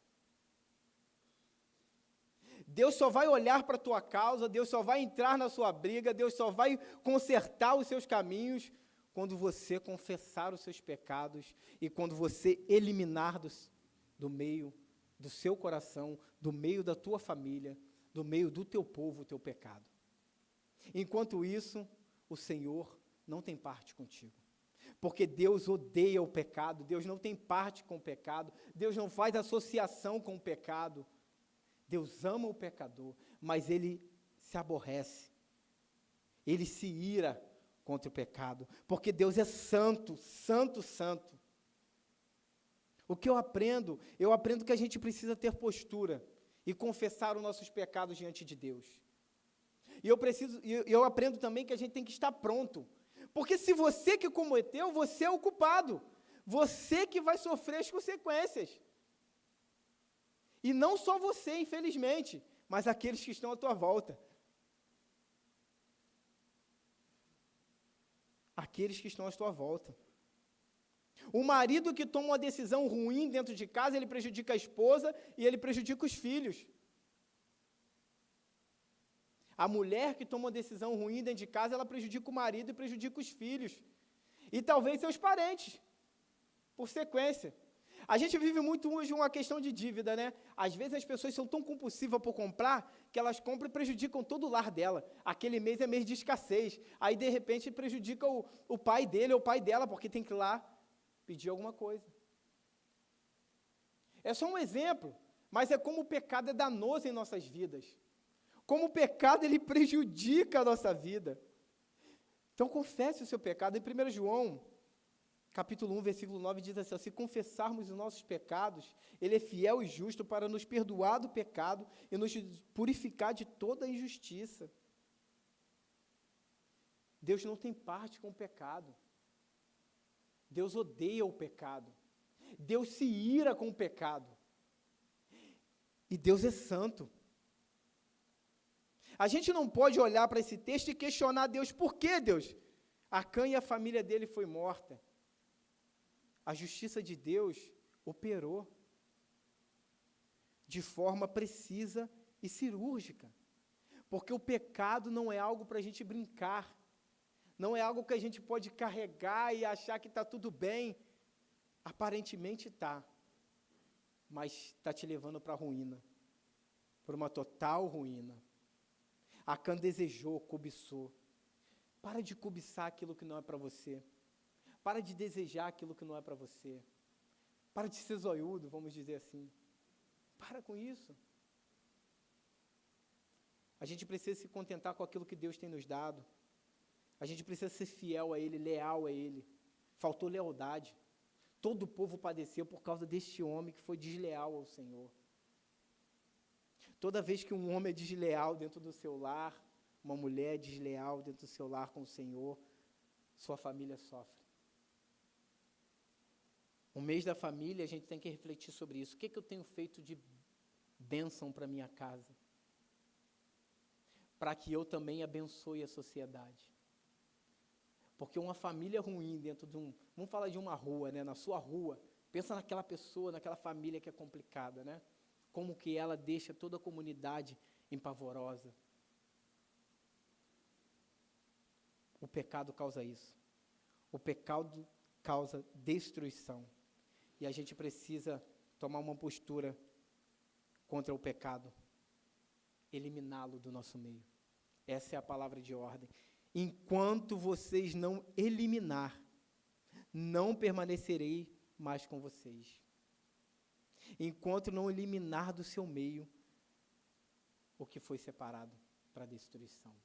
Deus só vai olhar para a tua causa, Deus só vai entrar na sua briga, Deus só vai consertar os seus caminhos quando você confessar os seus pecados e quando você eliminar do meio do seu coração, do meio da tua família, do meio do teu povo, o teu pecado. Enquanto isso, o Senhor não tem parte contigo. Porque Deus odeia o pecado, Deus não tem parte com o pecado, Deus não faz associação com o pecado. Deus ama o pecador, mas Ele se aborrece, Ele se ira contra o pecado, porque Deus é santo, santo, santo. O que eu aprendo que a gente precisa ter postura e confessar os nossos pecados diante de Deus. E eu aprendo também que a gente tem que estar pronto, porque se você que cometeu, você é o culpado, você que vai sofrer as consequências. E não só você, infelizmente, mas aqueles que estão à tua volta. Aqueles que estão à tua volta. O marido que toma uma decisão ruim dentro de casa, ele prejudica a esposa e ele prejudica os filhos. A mulher que toma uma decisão ruim dentro de casa, ela prejudica o marido e prejudica os filhos. E talvez seus parentes, por sequência. A gente vive muito hoje uma questão de dívida, né? Às vezes as pessoas são tão compulsivas por comprar, que elas compram e prejudicam todo o lar dela. Aquele mês é mês de escassez. Aí, de repente, prejudica o pai dele ou o pai dela, porque tem que ir lá pedir alguma coisa. É só um exemplo, mas é como o pecado é danoso em nossas vidas. Como o pecado, ele prejudica a nossa vida. Então, confesse o seu pecado. Em 1 João, capítulo 1, versículo 9, diz assim: se confessarmos os nossos pecados, Ele é fiel e justo para nos perdoar do pecado e nos purificar de toda a injustiça. Deus não tem parte com o pecado. Deus odeia o pecado. Deus se ira com o pecado. E Deus é santo. A gente não pode olhar para esse texto e questionar Deus. Por que, Deus? Acã e a família dele foi morta. A justiça de Deus operou de forma precisa e cirúrgica. Porque o pecado não é algo para a gente brincar. Não é algo que a gente pode carregar e achar que está tudo bem. Aparentemente está. Mas está te levando para a ruína. Para uma total ruína. Acã desejou, cobiçou. Para de cobiçar aquilo que não é para você. Para de desejar aquilo que não é para você. Para de ser zoiudo, vamos dizer assim. Para com isso. A gente precisa se contentar com aquilo que Deus tem nos dado. A gente precisa ser fiel a Ele, leal a Ele. Faltou lealdade. Todo o povo padeceu por causa deste homem que foi desleal ao Senhor. Toda vez que um homem é desleal dentro do seu lar, uma mulher é desleal dentro do seu lar com o Senhor, sua família sofre. O mês da família, a gente tem que refletir sobre isso. O que eu tenho feito de bênção para minha casa? Para que eu também abençoe a sociedade. Porque uma família ruim dentro de vamos falar de uma rua, né? Na sua rua, pensa naquela pessoa, naquela família que é complicada, né? Como que ela deixa toda a comunidade empavorosa. O pecado causa isso. O pecado causa destruição. E a gente precisa tomar uma postura contra o pecado. Eliminá-lo do nosso meio. Essa é a palavra de ordem. Enquanto vocês não eliminar, não permanecerei mais com vocês. Enquanto não eliminar do seu meio o que foi separado para a destruição.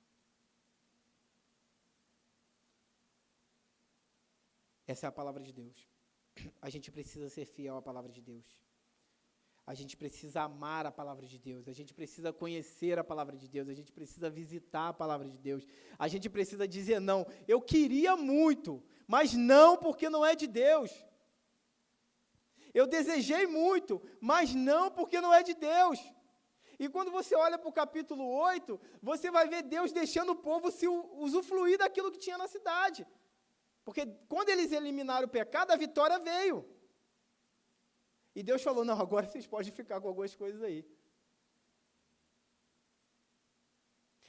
Essa é a palavra de Deus. A gente precisa ser fiel à palavra de Deus. A gente precisa amar a palavra de Deus. A gente precisa conhecer a palavra de Deus. A gente precisa visitar a palavra de Deus. A gente precisa dizer não. Eu queria muito, mas não porque não é de Deus. Eu desejei muito, mas não porque não é de Deus. E quando você olha para o capítulo 8, você vai ver Deus deixando o povo se usufruir daquilo que tinha na cidade. Porque quando eles eliminaram o pecado, a vitória veio. E Deus falou, não, agora vocês podem ficar com algumas coisas aí.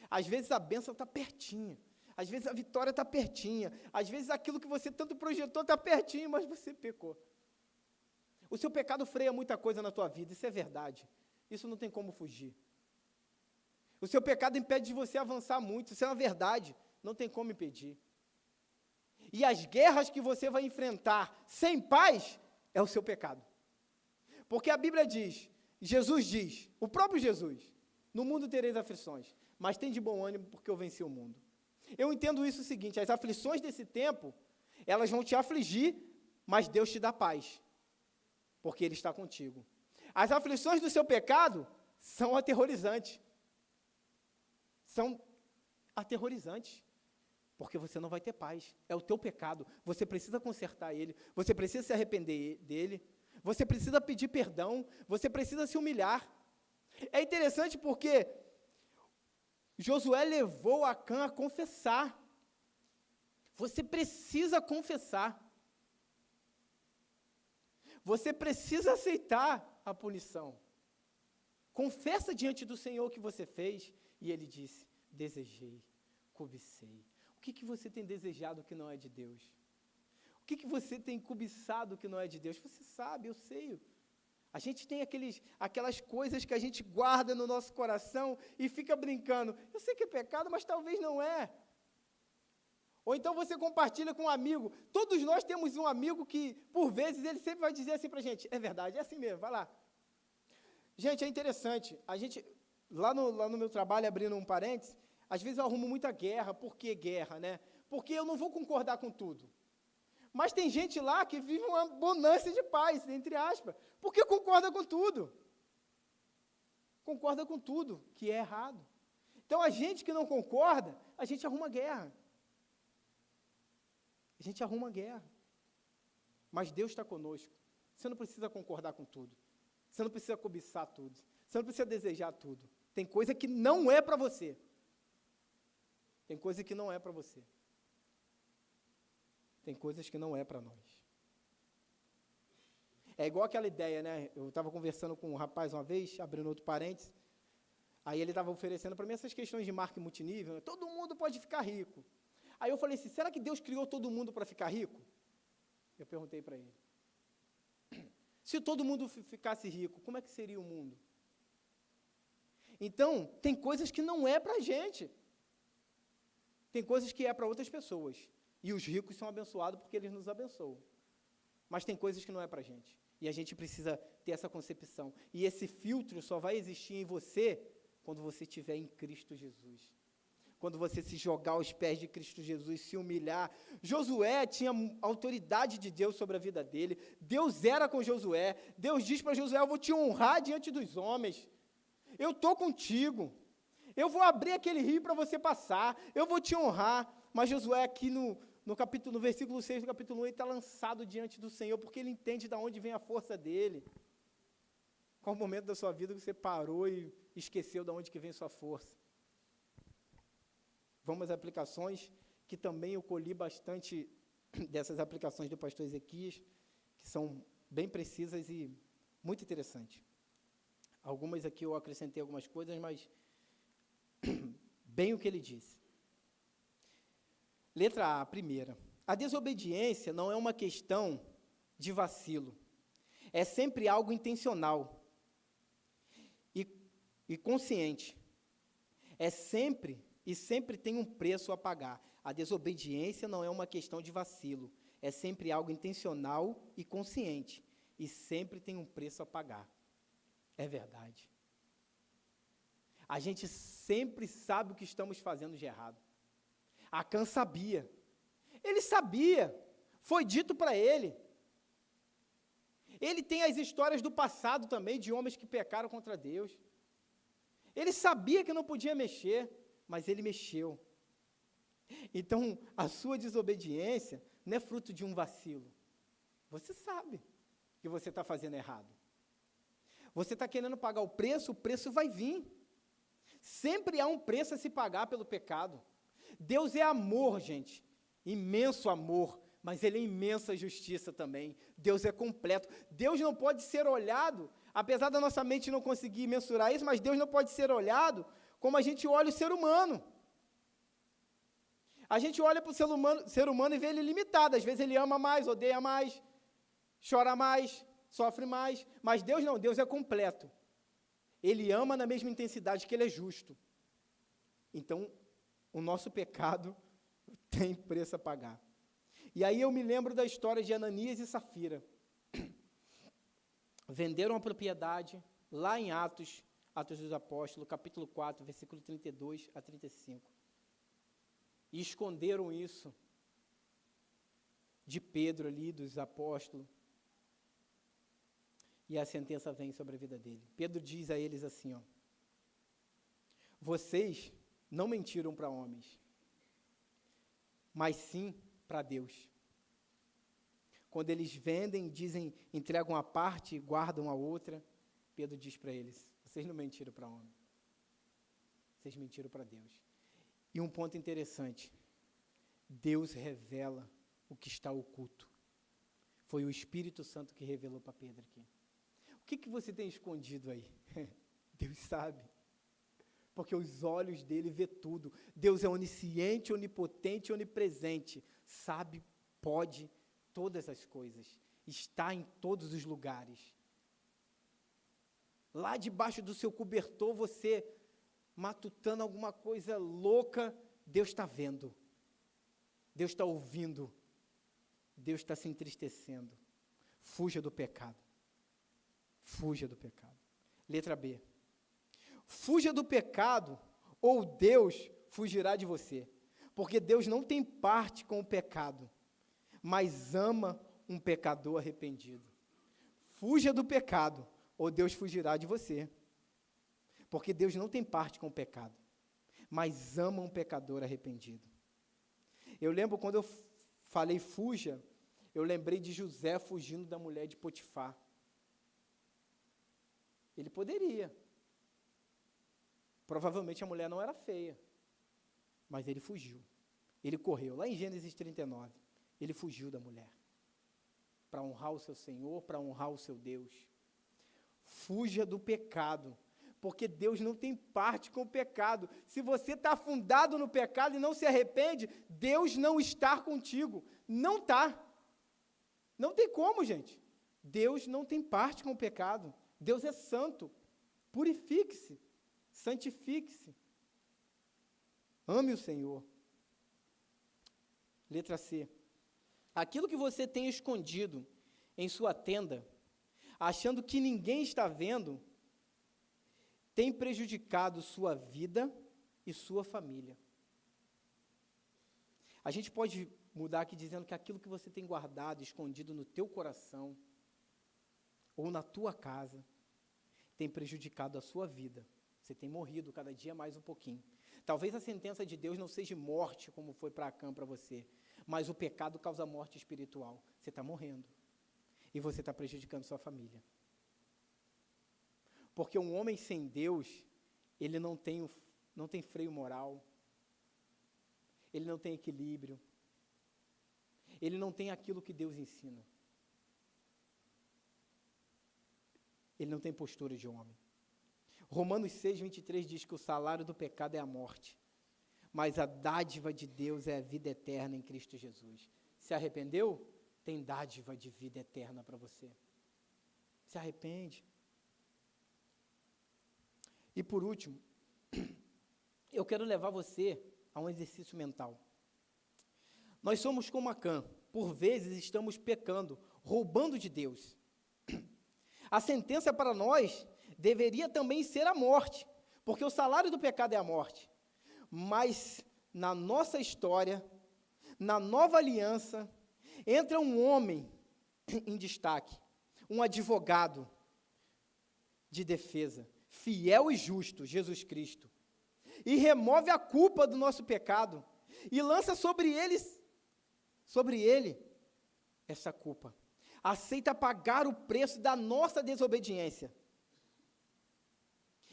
Às vezes a bênção está pertinha. Às vezes a vitória está pertinha. Às vezes aquilo que você tanto projetou está pertinho, mas você pecou. O seu pecado freia muita coisa na tua vida, isso é verdade. Isso não tem como fugir. O seu pecado impede de você avançar muito, isso é uma verdade, não tem como impedir. E as guerras que você vai enfrentar sem paz, é o seu pecado. Porque a Bíblia diz, Jesus diz, o próprio Jesus, no mundo tereis aflições, mas tem de bom ânimo porque eu venci o mundo. Eu entendo isso o seguinte, as aflições desse tempo, elas vão te afligir, mas Deus te dá paz, porque Ele está contigo. As aflições do seu pecado são aterrorizantes. São aterrorizantes. Porque você não vai ter paz. É o teu pecado. Você precisa consertar ele. Você precisa se arrepender dele. Você precisa pedir perdão. Você precisa se humilhar. É interessante porque Josué levou Acã a confessar. Você precisa confessar. Você precisa aceitar a punição. Confessa diante do Senhor o que você fez. E ele disse, desejei, cobicei. O que você tem desejado que não é de Deus? O que você tem cobiçado que não é de Deus? Você sabe, eu sei. A gente tem aquelas coisas que a gente guarda no nosso coração e fica brincando. Eu sei que é pecado, mas talvez não é. Ou então você compartilha com um amigo. Todos nós temos um amigo que, por vezes, ele sempre vai dizer assim para a gente, é verdade, é assim mesmo, vai lá. Gente, é interessante, lá no meu trabalho, abrindo um parênteses, às vezes eu arrumo muita guerra. Por que guerra, né? Porque eu não vou concordar com tudo. Mas tem gente lá que vive uma bonança de paz, entre aspas, porque concorda com tudo. Concorda com tudo, que é errado. Então, a gente que não concorda, a gente arruma guerra. A gente arruma guerra. Mas Deus está conosco. Você não precisa concordar com tudo. Você não precisa cobiçar tudo. Você não precisa desejar tudo. Tem coisa que não é para você. Tem coisa que não é para você. Tem coisas que não é para nós. É igual aquela ideia, né? Eu estava conversando com um rapaz uma vez, abrindo outro parênteses, aí ele estava oferecendo para mim essas questões de marketing multinível, né? Todo mundo pode ficar rico. Aí eu falei assim, será que Deus criou todo mundo para ficar rico? Eu perguntei para ele. Se todo mundo ficasse rico, como é que seria o mundo? Então, tem coisas que não é para a gente. Tem coisas que é para outras pessoas. E os ricos são abençoados porque eles nos abençoam. Mas tem coisas que não é para a gente. E a gente precisa ter essa concepção. E esse filtro só vai existir em você quando você estiver em Cristo Jesus. Quando você se jogar aos pés de Cristo Jesus, se humilhar. Josué tinha autoridade de Deus sobre a vida dele. Deus era com Josué. Deus diz para Josué, eu vou te honrar diante dos homens. Eu estou contigo. Eu vou abrir aquele rio para você passar. Eu vou te honrar. Mas Josué aqui no versículo 6 do capítulo 1, ele está lançado diante do Senhor, porque ele entende de onde vem a força dele. Qual o momento da sua vida que você parou e esqueceu de onde que vem sua força? Vamos às aplicações, que também eu colhi bastante dessas aplicações do pastor Ezequias, que são bem precisas e muito interessantes. Algumas aqui eu acrescentei algumas coisas, mas bem o que ele disse. Letra A, primeira. A desobediência não é uma questão de vacilo. É sempre algo intencional e consciente. É sempre e sempre tem um preço a pagar. A desobediência não é uma questão de vacilo. É sempre algo intencional e consciente. E sempre tem um preço a pagar. É verdade. A gente sempre sabe o que estamos fazendo de errado. Acã sabia. Ele sabia. Foi dito para ele. Ele tem as histórias do passado também, de homens que pecaram contra Deus. Ele sabia que não podia mexer, mas ele mexeu. Então, a sua desobediência não é fruto de um vacilo. Você sabe que você está fazendo errado. Você está querendo pagar o preço vai vir. Sempre há um preço a se pagar pelo pecado. Deus é amor, gente, imenso amor, mas Ele é imensa justiça também. Deus é completo. Deus não pode ser olhado, apesar da nossa mente não conseguir mensurar isso, mas Deus não pode ser olhado como a gente olha o ser humano. A gente olha para o ser humano e vê ele limitado. Às vezes ele ama mais, odeia mais, chora mais, sofre mais, mas Deus não, Deus é completo. Ele ama na mesma intensidade que Ele é justo. Então, o nosso pecado tem preço a pagar. E aí eu me lembro da história de Ananias e Safira. Venderam a propriedade lá em Atos dos Apóstolos, capítulo 4, versículo 32 a 35. E esconderam isso de Pedro ali, dos apóstolos. E a sentença vem sobre a vida dele. Pedro diz a eles assim, ó, vocês não mentiram para homens, mas sim para Deus. Quando eles vendem, dizem, entregam a parte e guardam a outra, Pedro diz para eles, vocês não mentiram para homem, vocês mentiram para Deus. E um ponto interessante, Deus revela o que está oculto. Foi o Espírito Santo que revelou para Pedro aqui. O que você tem escondido aí? Deus sabe. Porque os olhos dele vê tudo. Deus é onisciente, onipotente, onipresente. Sabe, pode todas as coisas, está em todos os lugares. Lá debaixo do seu cobertor, você matutando alguma coisa louca, Deus está vendo, Deus está ouvindo, Deus está se entristecendo. Fuja do pecado. Fuja do pecado. Letra B. Fuja do pecado, ou Deus fugirá de você. Porque Deus não tem parte com o pecado, mas ama um pecador arrependido. Fuja do pecado, ou Deus fugirá de você. Porque Deus não tem parte com o pecado, mas ama um pecador arrependido. Eu lembro quando eu falei fuja, eu lembrei de José fugindo da mulher de Potifar. Ele poderia. Provavelmente a mulher não era feia, mas ele fugiu. Ele correu. Lá em Gênesis 39, ele fugiu da mulher. Para honrar o seu Senhor, para honrar o seu Deus. Fuja do pecado, porque Deus não tem parte com o pecado. Se você está afundado no pecado e não se arrepende, Deus não está contigo. Não está. Não tem como, gente. Deus não tem parte com o pecado. Deus é santo. Purifique-se. Santifique-se. Ame o Senhor. Letra C. Aquilo que você tem escondido em sua tenda, achando que ninguém está vendo, tem prejudicado sua vida e sua família. A gente pode mudar aqui dizendo que aquilo que você tem guardado, escondido no teu coração, ou na tua casa, tem prejudicado a sua vida. Você tem morrido cada dia mais um pouquinho. Talvez a sentença de Deus não seja morte, como foi para Acã para você, mas o pecado causa morte espiritual. Você está morrendo. E você está prejudicando sua família. Porque um homem sem Deus, ele não tem freio moral, ele não tem equilíbrio, ele não tem aquilo que Deus ensina. Ele não tem postura de homem. Romanos 6, 23 diz que o salário do pecado é a morte, mas a dádiva de Deus é a vida eterna em Cristo Jesus. Se arrependeu? Tem dádiva de vida eterna para você. Se arrepende. E por último, eu quero levar você a um exercício mental. Nós somos como Acã, por vezes estamos pecando, roubando de Deus. A sentença para nós deveria também ser a morte, porque o salário do pecado é a morte. Mas na nossa história, na nova aliança, entra um homem em destaque, um advogado de defesa, fiel e justo, Jesus Cristo, e remove a culpa do nosso pecado, e lança sobre ele, essa culpa. Aceita pagar o preço da nossa desobediência,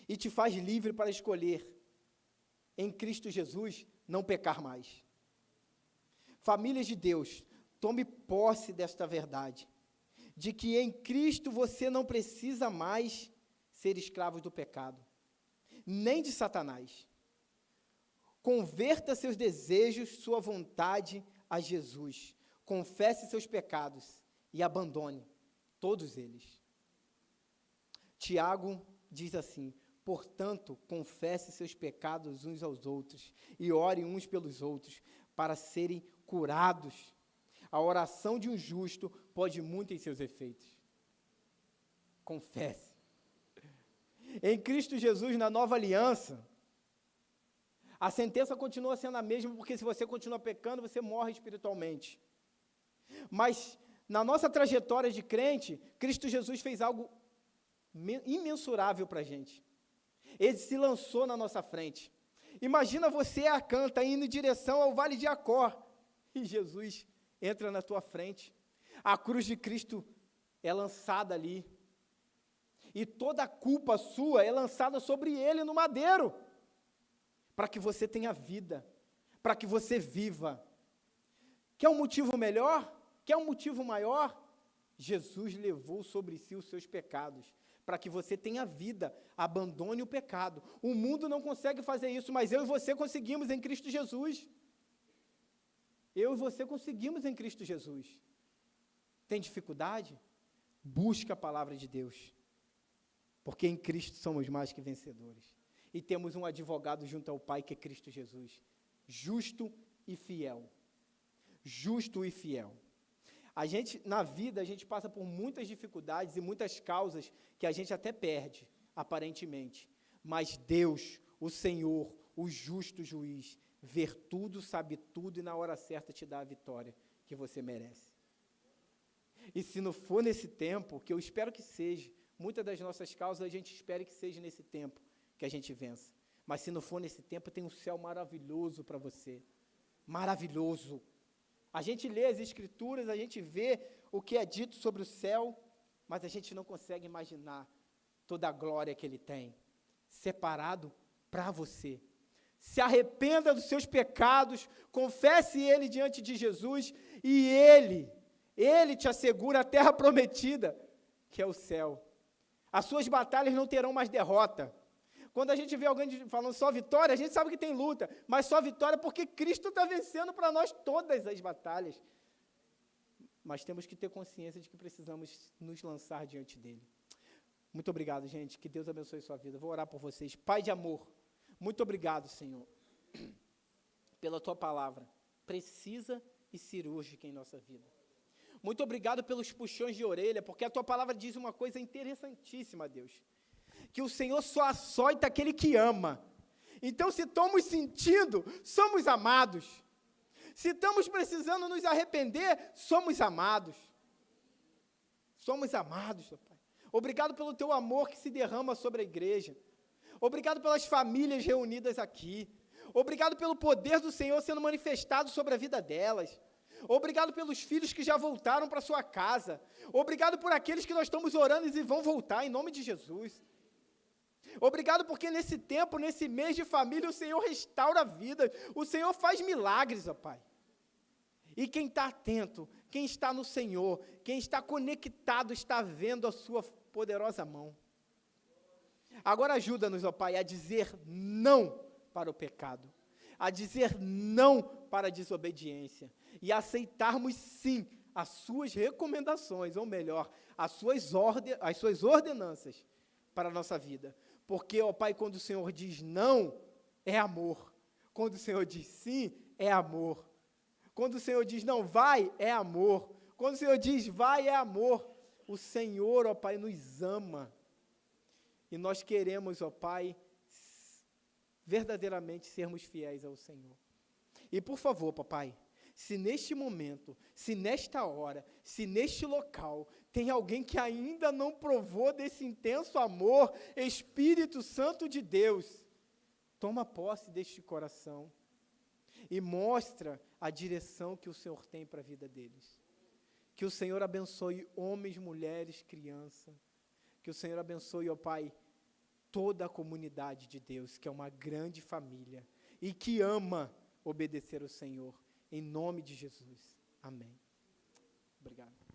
e te faz livre para escolher, em Cristo Jesus, não pecar mais. Famílias de Deus, tome posse desta verdade, de que em Cristo você não precisa mais ser escravo do pecado, nem de Satanás. Converta seus desejos, sua vontade a Jesus. Confesse seus pecados e abandone todos eles. Tiago diz assim: portanto, confesse seus pecados uns aos outros e orem uns pelos outros para serem curados. A oração de um justo pode muito em seus efeitos. Confesse. Em Cristo Jesus, na nova aliança, a sentença continua sendo a mesma, porque se você continua pecando, você morre espiritualmente. Mas, na nossa trajetória de crente, Cristo Jesus fez algo imensurável para a gente. Ele se lançou na nossa frente. Imagina você, Acã, tá indo em direção ao Vale de Acor, e Jesus entra na tua frente. A cruz de Cristo é lançada ali, e toda a culpa sua é lançada sobre ele no madeiro, para que você tenha vida, para que você viva. Quer um motivo melhor? Quer um motivo maior? Jesus levou sobre si os seus pecados, para que você tenha vida, abandone o pecado. O mundo não consegue fazer isso, mas eu e você conseguimos em Cristo Jesus. Eu e você conseguimos em Cristo Jesus. Tem dificuldade? Busca a palavra de Deus, porque em Cristo somos mais que vencedores. E temos um advogado junto ao Pai, que é Cristo Jesus, justo e fiel. Justo e fiel. Na vida, a gente passa por muitas dificuldades e muitas causas que a gente até perde, aparentemente. Mas Deus, o Senhor, o justo juiz, vê tudo, sabe tudo e na hora certa te dá a vitória que você merece. E se não for nesse tempo, que eu espero que seja, muitas das nossas causas a gente espera que seja nesse tempo que a gente vença. Mas se não for nesse tempo, tem um céu maravilhoso para você. Maravilhoso. A gente lê as Escrituras, a gente vê o que é dito sobre o céu, mas a gente não consegue imaginar toda a glória que ele tem, separado para você. Se arrependa dos seus pecados, confesse ele diante de Jesus, e ele te assegura a terra prometida, que é o céu. As suas batalhas não terão mais derrota. Quando a gente vê alguém falando só vitória, a gente sabe que tem luta, mas só vitória porque Cristo está vencendo para nós todas as batalhas. Mas temos que ter consciência de que precisamos nos lançar diante dele. Muito obrigado, gente. Que Deus abençoe sua vida. Vou orar por vocês. Pai de amor, muito obrigado, Senhor, pela tua palavra, precisa e cirúrgica em nossa vida. Muito obrigado pelos puxões de orelha, porque a tua palavra diz uma coisa interessantíssima, Deus, que o Senhor só açoita aquele que ama. Então, se estamos sentindo, somos amados. Se estamos precisando nos arrepender, somos amados. Somos amados, ó Pai. Obrigado pelo teu amor que se derrama sobre a igreja. Obrigado pelas famílias reunidas aqui. Obrigado pelo poder do Senhor sendo manifestado sobre a vida delas. Obrigado pelos filhos que já voltaram para sua casa. Obrigado por aqueles que nós estamos orando e vão voltar, em nome de Jesus. Obrigado porque nesse tempo, nesse mês de família, o Senhor restaura a vida, o Senhor faz milagres, ó Pai. E quem está atento, quem está no Senhor, quem está conectado, está vendo a sua poderosa mão. Agora ajuda-nos, ó Pai, a dizer não para o pecado, a dizer não para a desobediência, e aceitarmos sim as suas recomendações, ou melhor, as suas ordenanças para a nossa vida. Porque, ó Pai, quando o Senhor diz não, é amor. Quando o Senhor diz sim, é amor. Quando o Senhor diz não vai, é amor. Quando o Senhor diz vai, é amor. O Senhor, ó Pai, nos ama. E nós queremos, ó Pai, verdadeiramente sermos fiéis ao Senhor. E por favor, papai, se neste momento, se nesta hora, se neste local, tem alguém que ainda não provou desse intenso amor, Espírito Santo de Deus, toma posse deste coração e mostra a direção que o Senhor tem para a vida deles. Que o Senhor abençoe homens, mulheres, crianças. Que o Senhor abençoe, ó Pai, toda a comunidade de Deus, que é uma grande família e que ama obedecer ao Senhor. Em nome de Jesus. Amém. Obrigado.